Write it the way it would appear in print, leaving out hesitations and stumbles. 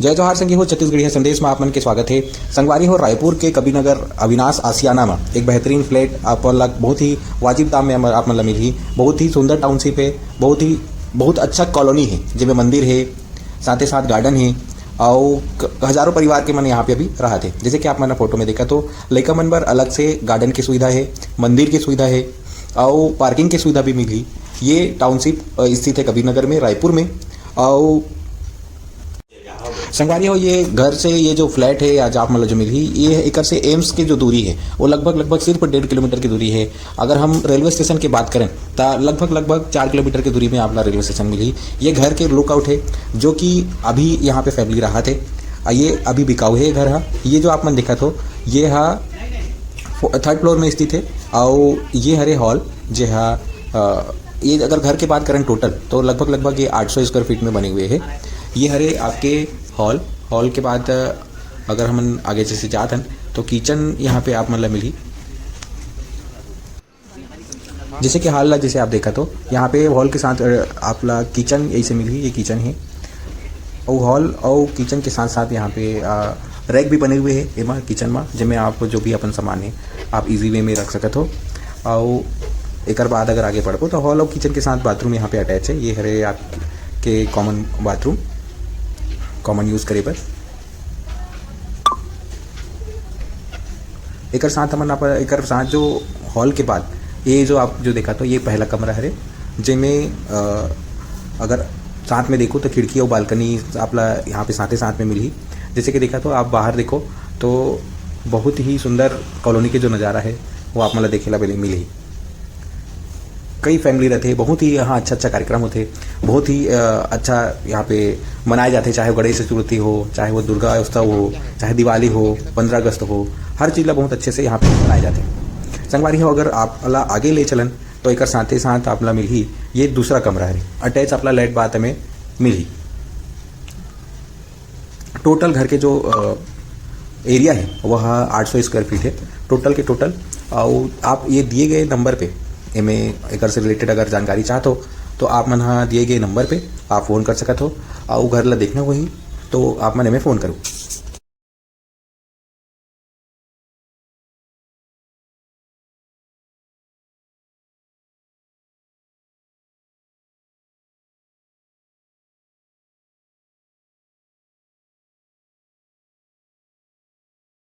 जय जोहार संगी हो छत्तीसगढ़ी संदेश में आप मन के स्वागत है। संगवारी हो रायपुर के कबीरनगर अविनाश आसियाना में एक बेहतरीन फ्लैट आप लग बहुत ही वाजिब दाम में आप मतलब मिली। बहुत ही सुंदर टाउनशिप है, बहुत अच्छा कॉलोनी है जिसमें मंदिर है, साथ ही साथ गार्डन है और हजारों परिवार के मन यहाँ पे अभी रहा थे। जैसे कि आप मैंने फोटो में देखा तो लड़का मन पर अलग से गार्डन की सुविधा है, मंदिर की सुविधा है और पार्किंग की सुविधा भी मिली। ये टाउनशिप स्थित है कबीरनगर में, रायपुर में। और संगवारी हो ये घर से ये जो फ्लैट है आज आप मतलब जो मिली, ये एक से एम्स की जो दूरी है वो लगभग सिर्फ 1.5 किलोमीटर की दूरी है। अगर हम रेलवे स्टेशन की बात करें तो लगभग 4 किलोमीटर की दूरी में आपला रेलवे स्टेशन मिली। ये घर के लुकआउट है जो कि अभी यहाँ पे फैमिली रहा थे। ये अभी बिकाऊ है घर है। ये जो आप मन देखा तो ये है 3rd फ्लोर में स्थित है और ये हरे हॉल जो है ये अगर घर की बात करें टोटल तो लगभग ये 800 स्क्वायर फीट में बने हुए हैं। ये हरे आपके हॉल के बाद अगर हम आगे जैसे जाते हैं तो किचन यहाँ पे आप मतलब मिली। जैसे कि हाल जैसे आप देखा तो यहाँ पे हॉल के साथ आपला किचन ऐसे मिली। ये किचन है और हॉल और किचन के साथ साथ यहाँ पे रैक भी बने हुए हैं एमा किचन में, जिसमें आप जो भी अपन सामान है आप इजी वे में रख सकत हो। और एक बाद अगर आगे बढ़ो तो हॉल और किचन के साथ बाथरूम यहाँ पे अटैच है। ये हरे आपके कॉमन बाथरूम, कॉमन यूज़ करे पर एक साथ हमन आप एक साथ जो हॉल के बाद ये जो आप जो देखा तो ये पहला कमरा है जिसमें अगर साथ में देखो तो खिड़की और बालकनी आपला यहाँ पे साथ ही साथ में मिली। जैसे कि देखा तो आप बाहर देखो तो बहुत ही सुंदर कॉलोनी के जो नज़ारा है वो आप मतलब देखेला मिली। कई फैमिली रहते, बहुत ही यहाँ अच्छा कार्यक्रम होते, बहुत ही अच्छा यहाँ पे मनाए जाते, चाहे गणेश चतुर्थी हो, चाहे वो दुर्गा उत्सव हो, चाहे दिवाली हो, 15 अगस्त हो, हर चीज़ ला बहुत अच्छे से यहाँ पे मनाए जाते। संगवारी हो अगर आप ला आगे ले चलन तो एक साथ ही साथ आपला मिली ये दूसरा कमरा है अटैच आपला लेट बात में मिली। टोटल घर के जो एरिया है वह 800 स्क्वायर फीट है टोटल के टोटल। और आप ये दिए गए नंबर पे एमें एक से रिलेटेड अगर जानकारी चाहते हो तो आप मन दिए गए नंबर पे आप फ़ोन कर सकते हो और घर ला देखना वही तो आप मन एमें फ़ोन करो।